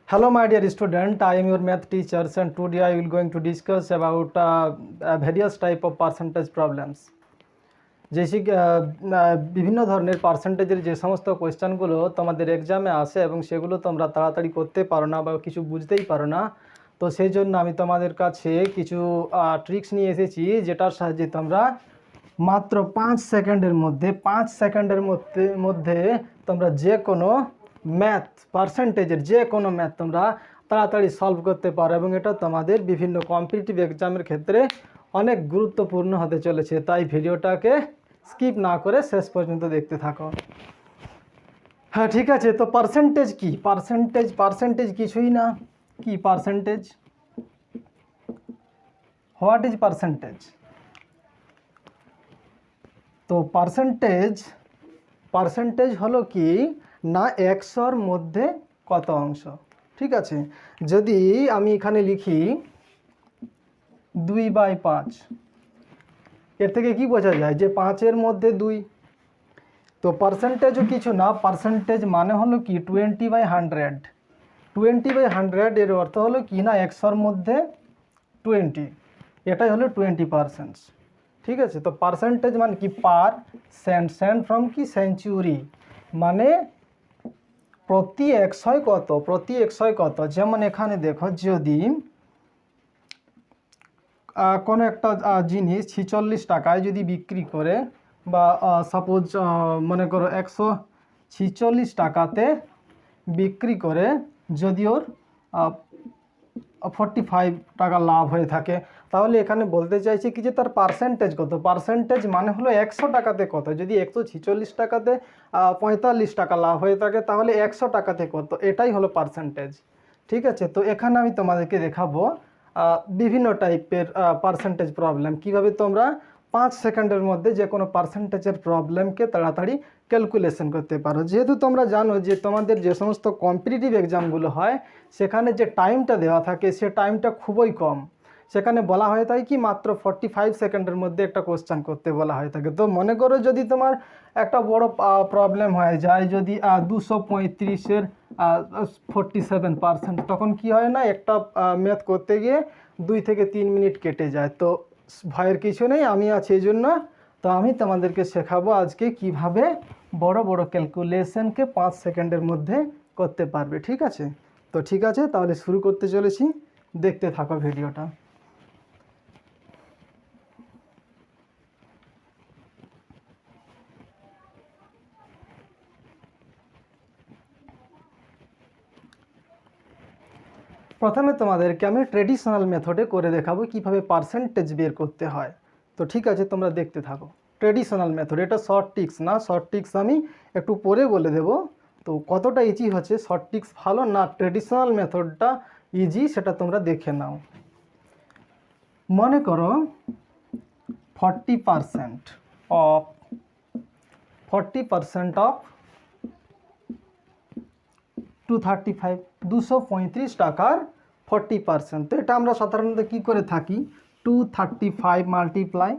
Hello my dear student, I am your math teacher and today I will going to discuss about various type of percentage problems. जैसे कि বিভিন্ন ধরনের পার্সেন্টেজের যে সমস্ত কোয়েশ্চেনগুলো তোমাদের এক্সামে আসে এবং সেগুলো তোমরা তাড়াতাড়ি করতে পারো না বা কিছু বুঝতেই পারো না, তো সেই জন্য আমি তোমাদের কাছে কিছু ট্রিক্স নিয়ে এসেছি যেটার সাহায্যে তোমরা মাত্র 5 সেকেন্ডের মধ্যে তোমরা যে কোনো ম্যাথ পার্সেন্টেজের যে কোনো ম্যাথ তোমরা তাড়াতাড়ি সলভ করতে পারো এবং এটা তোমাদের বিভিন্ন কম্পিটিটিভ এক্সামের ক্ষেত্রে অনেক গুরুত্বপূর্ণ হতে চলেছে। তাই ভিডিওটাকে স্কিপ না করে শেষ পর্যন্ত দেখতে থাকো। হ্যাঁ, ঠিক আছে। তো পার্সেন্টেজ কি? পার্সেন্টেজ কিছুই না। কি পার্সেন্টেজ? What is percentage? তো পার্সেন্টেজ হলো কি না 100-র মধ্যে কত অংশ। ঠিক আছে, যদি আমি এখানে লিখি 2/5, এর থেকে কি বোঝা যায় যে 5-এর মধ্যে 2। তো পার্সেন্টেজও কিছু না, পার্সেন্টেজ মানে হলো কি 20/100। 20/100 এর অর্থ হলো কি না 100-র মধ্যে 20, এটাই হলো 20%। ঠিক আছে, তো পার্সেন্টেজ মানে কি সেন্ট ফ্রম কি সেঞ্চুরি, মানে প্রতি 100 কত, প্রতি 100 কত। যেমন এখানে দেখো, যদি কোনো একটা জিনিস 46 টাকায় যদি বিক্রি করে বা সাপোজ মনে করো 146 টাকাতে বিক্রি করে যদি ওর 45 টাকা লাভ হয়ে থাকে, তাহলে এখানে বলতে চাইছি কি যে তার পার্সেন্টেজ কত। পার্সেন্টেজ মানে হলো 100 টাকাতে কত। যদি 146 টাকাতে 45 টাকা লাভ হয়ে থাকে তাহলে 100 টাকাতে কত, এটাই হলো পার্সেন্টেজ। ঠিক আছে, তো এখানে আমি তোমাদেরকে দেখাবো বিভিন্ন টাইপের পার্সেন্টেজ প্রবলেম, কিভাবে তোমরা 5 সেকেন্ডের মধ্যে যে কোনো পার্সেন্টেজের প্রবলেমকে তাড়াতাড়ি ক্যালকুলেশন করতে পারো। যেহেতু তোমরা জানো যে তোমাদের যে সমস্ত কম্পিটিটিভ এক্সামগুলো হয় সেখানে যে টাইমটা দেওয়া থাকে সে টাইমটা খুবই কম। সেখানে বলা হয়ে থাকে কি মাত্র 45 সেকেন্ডের মধ্যে একটা কোশ্চেন করতে বলা হয়ে থাকে। তো মনে করো যদি তোমার একটা বড় প্রবলেম হয়ে যায়, যদি 235-এর 47%, তখন কি হয় না একটা ম্যাথ করতে গিয়ে 2 থেকে 3 মিনিট কেটে যায়। তো ভয়ের কিছু নেই, আমি আছি এই জন্য। তো আমি তোমাদেরকে শেখাবো আজকে কিভাবে বড় বড় ক্যালকুলেশনকে 5 সেকেন্ডের মধ্যে করতে পারবে। ঠিক আছে, তো ঠিক আছে, তাহলে শুরু করতে চলেছি, দেখতে থাকো ভিডিওটা। প্রথমে তোমাদেরকে আমি ট্রেডিশনাল মেথডে করে দেখাবো কিভাবে পার্সেন্টেজ বের করতে হয়। তো ঠিক আছে, তোমরা দেখতে থাকো। ট্রেডিশনাল মেথড, এটা শর্ট ট্রিক্স না, শর্ট ট্রিক্স আমি একটু পরে বলে দেব। তো কতটা ইজি হচ্ছে, শর্ট ট্রিক্স ভালো না ট্রেডিশনাল মেথডটা ইজি, সেটা তোমরা দেখে নাও। মনে করো 40% অফ 235, 235 টাকার 40%। তো এটা আমরা সাধারণত কি করে থাকি, 235 মাল্টিপ্লাই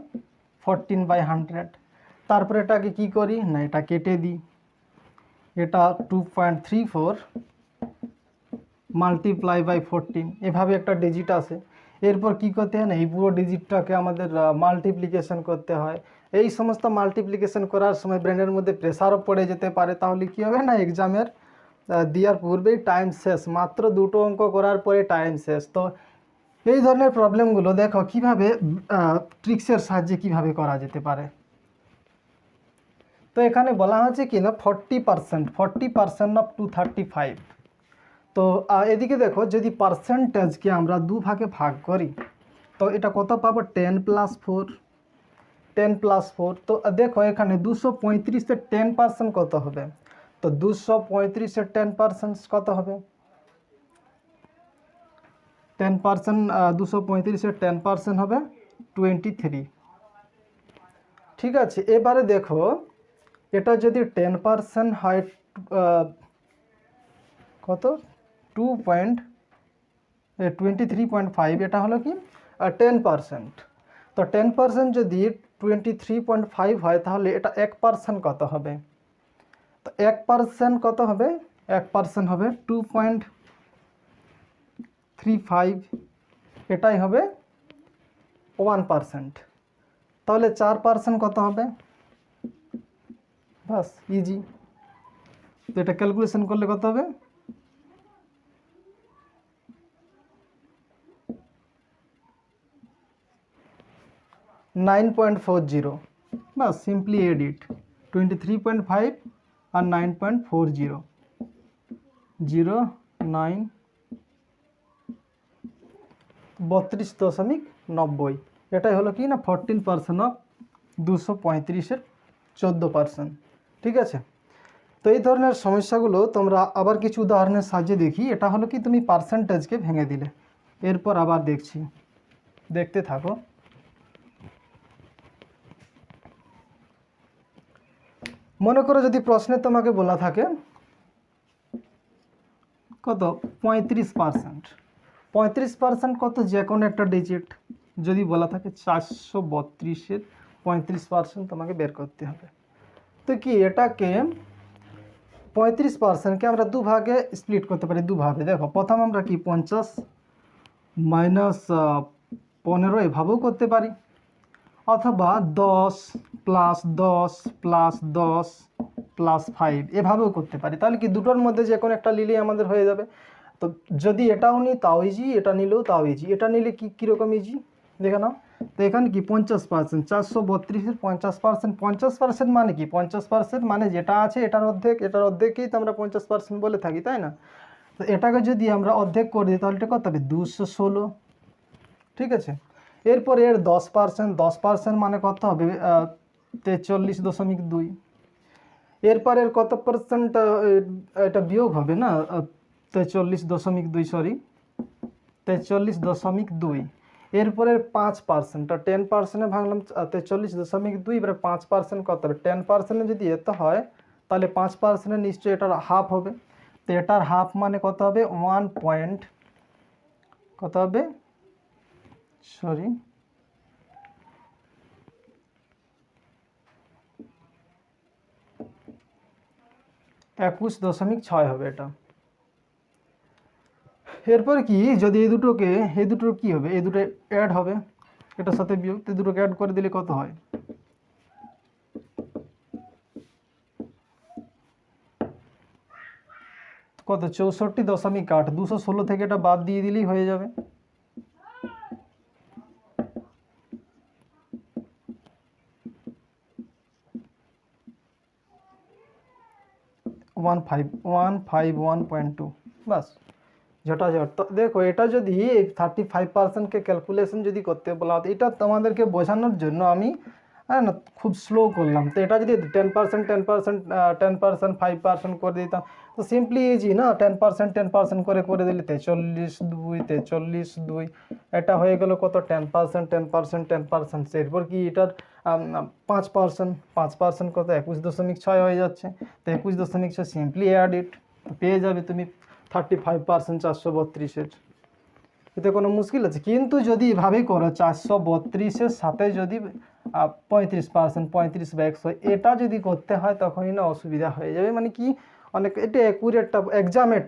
14/100। তারপরে এটাকে কি করি না, এটা কেটে দিই। এটা 2.34 মাল্টিপ্লাই বাই 14, এভাবে একটা ডিজিট আসে। এরপর কি করতে হয় না, এই পুরো ডিজিটটাকে আমাদের মাল্টিপ্লিকেশন করতে হয়। এই সমস্ত মাল্টিপ্লিকেশন করার সময় ব্রেনের মধ্যে প্রেসারও পড়ে যেতে পারে, তাহলে কি হবে না এক্সামের দেওয়ার পূর্বেই টাইম শেষ, মাত্র 2টো অঙ্ক করার পরে টাইম শেষ। তো এই ধরনের প্রবলেমগুলো দেখো কিভাবে ট্রিক্সের সাহায্যে কিভাবে করা যেতে পারে। তো এখানে বলা হয়েছে কি না 40% অফ 235। তো এদিকে দেখো, যদি পার্সেন্টেজকে আমরা 2 ভাগে ভাগ করি তো এটা কত পাবো, 10 + 4। তো দেখো এখানে 235-এর 10% কত হবে। তো 235-এর 10% কত হবে, 10%, 235-এর 10% হবে 23। ঠিক আছে, এবারে দেখো এটা যদি 10% হয় কত, 23.5, এটা হলো কি 10%। তো 10% যদি 23.5 হয় তাহলে এটা 1% কত হবে। তো 1% কত হবে, 1% হবে 0.35 এটাই হবে 1%। তাহলে 4% কত হবে? বাস ইজি। তো এটা ক্যালকুলেশন করলে কত হবে? 9.40। বাস সিম্পলি এডিট 23.5 আর 9.40, 09 32.90। এটাই হলো কি না 14% অফ 235-এর 14%। ঠিক আছে। তো এই ধরনের সমস্যাগুলো তোমরা আবার কিছু উদাহরণের সাহায্যে দেখি। এটা হলো কি তুমি পার্সেন্টেজকে ভেঙে দিলে, এরপর আবার দেখছি, দেখতে থাকো। মনে করো যদি প্রশ্নে তোমাকে বলা থাকে কত 35%, 35% কত যে কোনো একটা ডিজিট যদি বলা থাকে 432-এর 35% তোমাকে বের করতে হবে। তো কি এটাকে 35%কে আমরা দুভাগে স্প্লিট করতে পারি, দুভাবে। দেখো প্রথম আমরা কি 50 মাইনাস 15 এভাবেও করতে পারি, অথবা 10 প্লাস 10 প্লাস 10 প্লাস 5 এভাবেও করতে পারি। তাহলে কি দুটোর মধ্যে যে কোনো একটা নিলেই আমাদের হয়ে যাবে। তো যদি এটাও নিই তাও ইজি, এটা নিলেও তাও ইজি। এটা নিলে কি কীরকম ইজি দেখে নাও। তো এখানে কি 50%, 432-এর 50%, 50% মানে কি 50% মানে যেটা আছে এটার অর্ধেক, এটার অর্ধেককেই তো আমরা 50% বলে থাকি, তাই না? তো এটাকে যদি আমরা অর্ধেক করে দিই তাহলে এটা কত হবে? 216। ঠিক আছে। এরপর এর 10%, 10% মানে কত হবে? 43.2। এরপর এর কত পার্সেন্ট? এটা বিয়োগ হবে না, 43.2, সরি 43.2। এরপরের 5%, 10%-এ ভাঙলাম 43.2, এবারে 5% কত হবে? 10%-এ যদি এত হয় তাহলে 5%-এ নিশ্চয়ই এটার হাফ হবে। তো এটার হাফ মানে কত হবে? 1 পয়েন্ট কত হবে? সরি 21.6 হবে এটা। এরপর কি যদি এই দুটোর কি হবে? এই দুটো অ্যাড হবে, এটার সাথে বিয়োগ, এই দুটোকে অ্যাড করে দিলে কত হয়? কত? 64.8। 216 থেকে এটা বাদ দিয়ে দিলেই হয়ে যাবে। One five 1.2। বাস ঝটাঝট। তো দেখো এটা যদি 35%কে ক্যালকুলেশন যদি করতে বলা হতো, এটা তোমাদেরকে বোঝানোর জন্য আমি হ্যাঁ না খুব স্লো করলাম। তো এটা যদি 10%, 10%, 10%, 5% করে দিতাম তো সিম্পলি ইজি না। 10%, 10% করে দিলে 43.2, এটা হয়ে গেল কত? 10%, 10%, 10%। এরপর কি এটার 5% কত? 21.6 হয়ে যাচ্ছে। তো 21.6 সিম্পলি অ্যাড ইট, পেয়ে যাবে তুমি 35% 432-এর। এতে কোনো মুশকিল আছে? কিন্তু যদি এভাবেই করো 432-এর সাথে যদি 35%, 35 বা 100 এটা যদি করতে হয় তখনই না অসুবিধা হয়ে যাবে। মানে কি অনেক এটা অ্যাকুরেটটা এক্সামের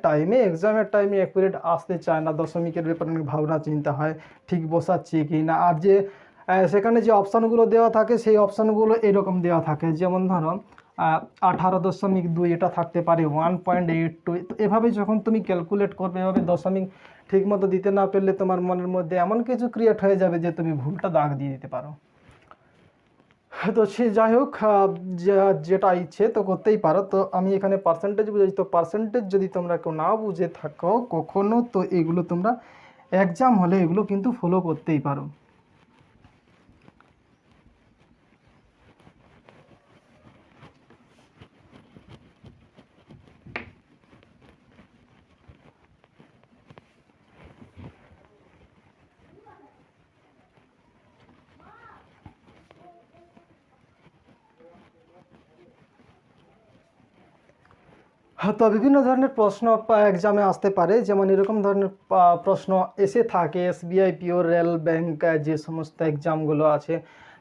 টাইমে অ্যাকুরেট আসতে চায় না, দশমিকের ব্যাপারে অনেক ভাবনা চিন্তা হয় ঠিক বসাচ্ছি কি না। আর যে সেখানে যে অপশানগুলো দেওয়া থাকে সেই অপশানগুলো এরকম দেওয়া থাকে, যেমন ধরো 18.2 এটা থাকতে পারে 1.82। তো এভাবে যখন তুমি ক্যালকুলেট করবে, এভাবে দশমিক ঠিক মতো দিতে না পারলে তোমার মনের মধ্যে এমন কিছু ক্রিয়েট হয়ে যাবে যে তুমি ভুলটা দাগ দিয়ে দিতে পারো। তো সে যাই হোক, যেটা ইচ্ছে তো করতেই পারো। তো আমি এখানে পার্সেন্টেজ বুঝেছি। তো পার্সেন্টেজ যদি তোমরা কেউ না বুঝে থাকো কখনো, তো এগুলো তোমরা এক্সাম হলে এগুলো কিন্তু ফলো করতেই পারো। তো বিভিন্ন ধরনের প্রশ্ন এক্সামে আসতে পারে, যেমন এরকম ধরনের প্রশ্ন এসে থাকে। এসবিআই, পিও, রেল, ব্যাংক যে সমস্ত এক্সামগুলো আছে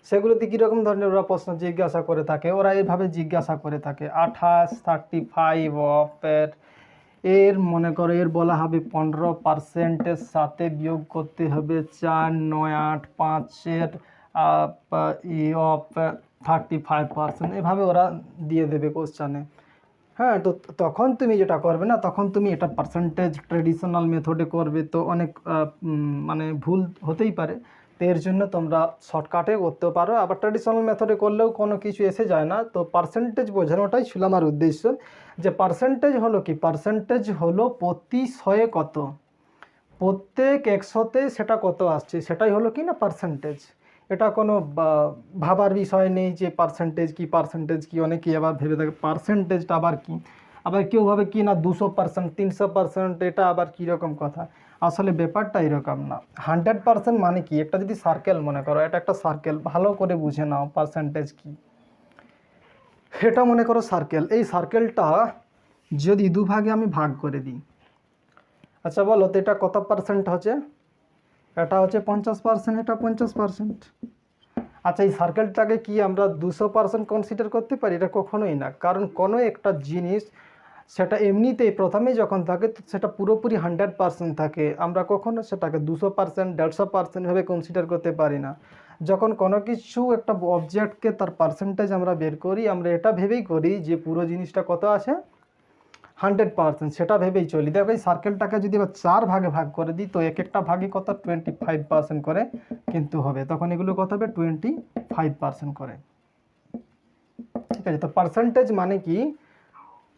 সেগুলোতে কীরকম ধরনের ওরা প্রশ্ন জিজ্ঞাসা করে থাকে। ওরা এইভাবে জিজ্ঞাসা করে থাকে 28, 35 অফ এর মনে করো এর বলা হবে 15%-এর সাথে বিয়োগ করতে হবে 4, 9, 8, 5-এর অফ 35%, এভাবে ওরা দিয়ে দেবে কোশ্চানে। হ্যাঁ, তো তখন তুমি যেটা করবে না, তখন তুমি এটা পার্সেন্টেজ ট্রেডিশনাল মেথডে করবে, তো অনেক মানে ভুল হতেই পারে। তো এর জন্য তোমরা শর্টকাটে করতে পারো, আবার ট্রেডিশনাল মেথডে করলেও কোনো কিছু এসে যায় না। তো পার্সেন্টেজ বোঝানোটাই ছিল আমার উদ্দেশ্য, যে পার্সেন্টেজ হলো কি, পার্সেন্টেজ হলো প্রতি 100-এ কত, প্রত্যেক 100-তে সেটা কত আসছে, সেটাই হলো কি না পার্সেন্টেজ। এটা কোনো ভাবার বিষয় নেই যে পার্সেন্টেজ কি, অনেকেই আবার ভেবে থাকে পার্সেন্টেজটা আবার কি, আবার কেউ ভাবে কি না 200%, 300%, এটা আবার কীরকম কথা। আসলে ব্যাপারটা এরকম না। 100% মানে কি, একটা যদি সার্কেল মনে করো, এটা একটা সার্কেল, ভালো করে বুঝে নাও পার্সেন্টেজ কি। এটা মনে করো সার্কেল, এই সার্কেলটা যদি দুভাগে আমি ভাগ করে দিই, আচ্ছা বলো তো এটা কত পার্সেন্ট হচ্ছে, এটা হচ্ছে 50%, এটা 50%। আচ্ছা এই সার্কেলটাকে কি আমরা 200% কনসিডার করতে পারি? এটা কখনোই না, কারণ কোনো একটা জিনিস সেটা এমনিতেই প্রথমেই যখন থাকে সেটা পুরোপুরি 100% থাকে, আমরা কখনো সেটাকে 200%, 150% ভাবে কনসিডার করতে পারি না। যখন কোনো কিছু একটা অবজেক্টকে তার পার্সেন্টেজ আমরা বের করি, আমরা এটা ভেবেই করি যে পুরো জিনিসটা কত আছে, 100%, সেটা ভেবেই চলি। দেখো এই সার্কেলটাকে যদি আবার 4 ভাগে ভাগ করে দিই, তো এক একটা ভাগে কত 25% করে কিন্তু হবে, তখন এগুলো কত হবে 25% করে। ঠিক আছে, তো পার্সেন্টেজ মানে কি,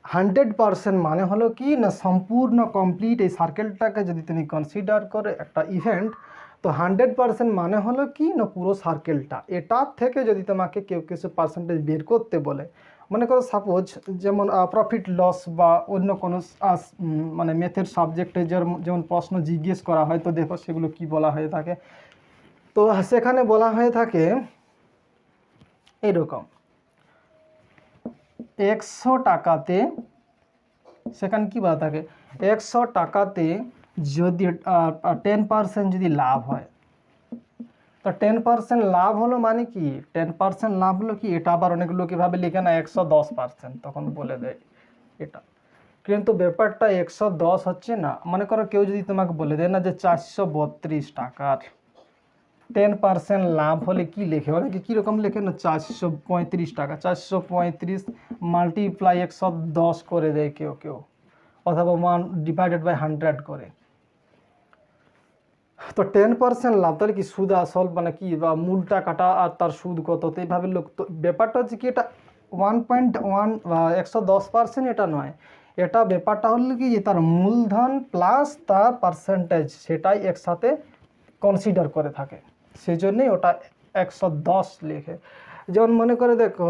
100% মানে হলো কি না সম্পূর্ণ কমপ্লিট এই সার্কেলটাকে যদি তুমি কনসিডার করে একটা ইভেন্ট, তো 100% মানে হলো কি না পুরো সার্কেলটা। এটার থেকে যদি তোমাকে কেউ কিছু পার্সেন্টেজ বের করতে বলে, মনে করো সাপোজ যেমন প্রফিট লস বা অন্য কোনো মানে ম্যাথের সাবজেক্টে যেমন প্রশ্ন জিজ্ঞেস করা হয়, তো দেখো সেগুলো কি বলা হয়ে থাকে। তো সেখানে বলা হয়ে থাকে এরকম, 100 টাকাতে, সেখানে কি বলা থাকে, 100 টাকাতে যদি 10% যদি লাভ হয়, তো 10% লাভ হলো মানে কি, 10% লাভ হলো কি, এটা আবার অনেকগুলো কীভাবে লিখে না 110%, তখন বলে দেয় এটা। কিন্তু ব্যাপারটা 110 হচ্ছে না। মনে করো কেউ যদি তোমাকে বলে দেয় না যে 432 টাকার 10% লাভ হলে কি লেখে, অনেকে কীরকম লেখে না 435 টাকা, 435 মাল্টিপ্লাই 110 করে দেয় কেউ কেউ, অথবা 1 ডিভাইডেড বাই 100 করে। তো 10% লাভ তাহলে কি সুদ আসল মানে কি, বা মূল টাকাটা আর তার সুদ কত, তো এইভাবে লোক, তো ব্যাপারটা হচ্ছে কি এটা 1.1 বা 110% এটা নয়, এটা ব্যাপারটা হলো কি যে তার মূলধন প্লাস তার পার্সেন্টেজ সেটাই একসাথে কনসিডার করে থাকে, সেই জন্যই ওটা 110 লেখে। যেমন মনে করে দেখো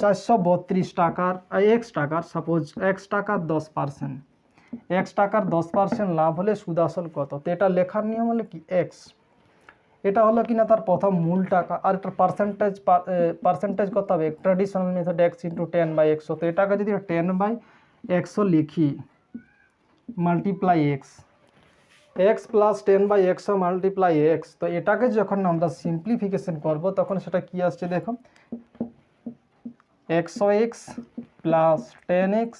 432 টাকার x টাকার, সাপোজ x টাকার 10%, x টাকার 10% লাভ হলে সুদ আসল কত, তো এটা লেখার নিয়ম হলো কি x, এটা হলো কিনা তার প্রথম মূল টাকা, আর একটা পার্সেন্টেজ কত হবে, ট্র্যাডিশনাল মেথড x × 10/100, তো এটাকে যদি 10/100 লিখি multiply x plus 10/100 multiply x, তো এটাকে যখন আমরা সিম্পলিফিকেশন করব তখন সেটা কি আসছে দেখো, 100x plus 10x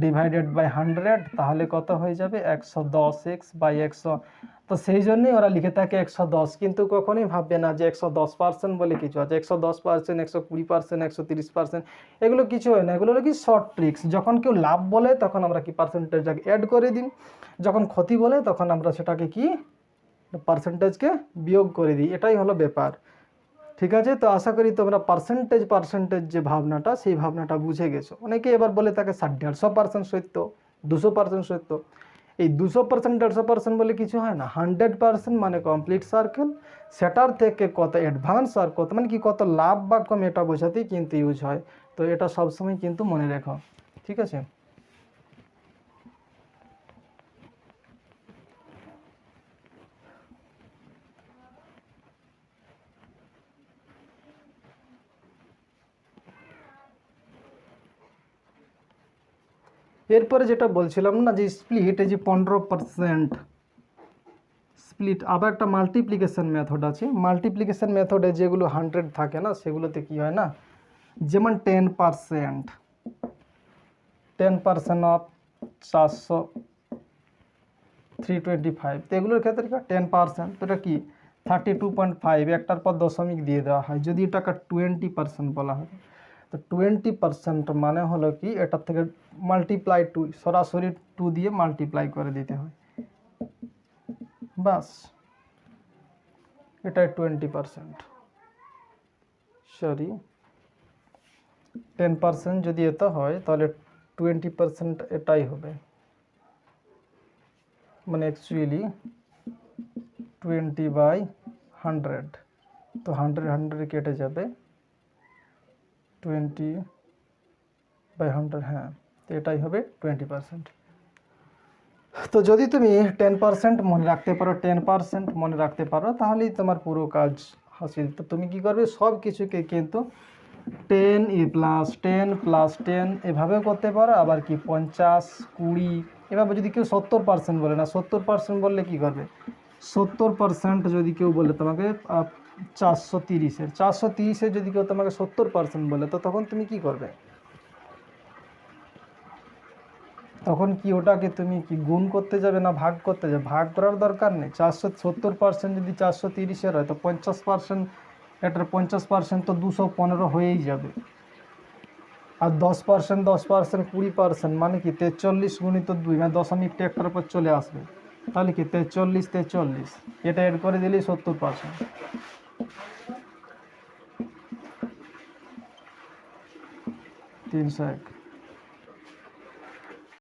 divided by 100, তাহলে কত হয়ে যাবে 110x/100। তো সেই জন্যই ওরা লিখে থাকে 110, কিন্তু কখনোই ভাববে না যে 110% বলে কিছু আছে, 110%, 120%, 130%, এগুলো কিছু হয় না, এগুলো হলো কি শর্ট ট্রিক্স। যখন কেউ লাভ বলে তখন আমরা কি পার্সেন্টেজটাকে অ্যাড করে দিই, যখন ক্ষতি বলে তখন আমরা সেটাকে কি পার্সেন্টেজকে বিয়োগ করে দিই, এটাই হলো ব্যাপার। ঠিক আছে, তো আশা করি তোমরা পার্সেন্টেজ যে ভাবনাটা, সেই ভাবনাটা বুঝে গেছো। অনেকে এবার বলে থাকে 150% সত্য, 200% সত্য। এই 200%, 150% বলে কিছু হয় না, 100% মানে কমপ্লিট সার্কেল, সেটার থেকে কত অ্যাডভান্স আর কত মানে কি কত লাভ বা কম, এটা বোঝাতেই কিন্তু ইউজ হয়। তো এটা সবসময় কিন্তু মনে রেখো, ঠিক আছে। এরপরে যেটা বলছিলাম না যে স্প্লিট, এই যে 15% স্প্লিট, আবার একটা মাল্টিপ্লিকেশন মেথড আছে। মাল্টিপ্লিকেশন মেথডে যেগুলো 100 থাকে না, সেগুলোতে কি হয় না, যেমন 10% অফ 400 325, তো এগুলোর ক্ষেত্রে 10%, তো এটা কি 32.5, একটার পর দশমিক দিয়ে দেওয়া হয় যদি এটাকে 20% বলা হয়। তো 20% মানে হলো কি এটার থেকে মাল্টিপ্লাই 2, সরাসরি 2 দিয়ে মাল্টিপ্লাই করে দিতে হয়, বাস এটাই 20%। সরি 10% যদি এটা হয় তাহলে 20% এটাই হবে, মানে অ্যাকচুয়ালি 20/100, তো 100 কেটে যাবে, 20/100, হ্যাঁ, তো এটাই হবে 20%। তো যদি তুমি 10% মনে রাখতে পারো, 10% মনে রাখতে পারো, তাহলেই তোমার পুরো কাজ হাসিল। তো তুমি কি করবে, সব কিছুকে কিন্তু 10 + 10 এভাবেও করতে পারো, আবার কি 50 20 এভাবে। যদি কেউ 70% বলে না, 70% বললে কি করবে, 70% যদি কেউ বলে তোমাকে 430-এর যদি কেউ তোমাকে 70% বলে, তো তখন তুমি কি করবে, তখন কি ওটাকে তুমি কি গুণ করতে যাবে না ভাগ করতে যাবে? ভাগ করার দরকার নেই। 70% যদি 430-এর হয় তো 50%, এটার 50% তো 215 হয়েই যাবে। আর 10% 20% মানে কি 43 × 2, মানে দশমিকটা একটার পর চলে আসবে, তাহলে কি 43, এটা এড করে দিলেই 70%। 301।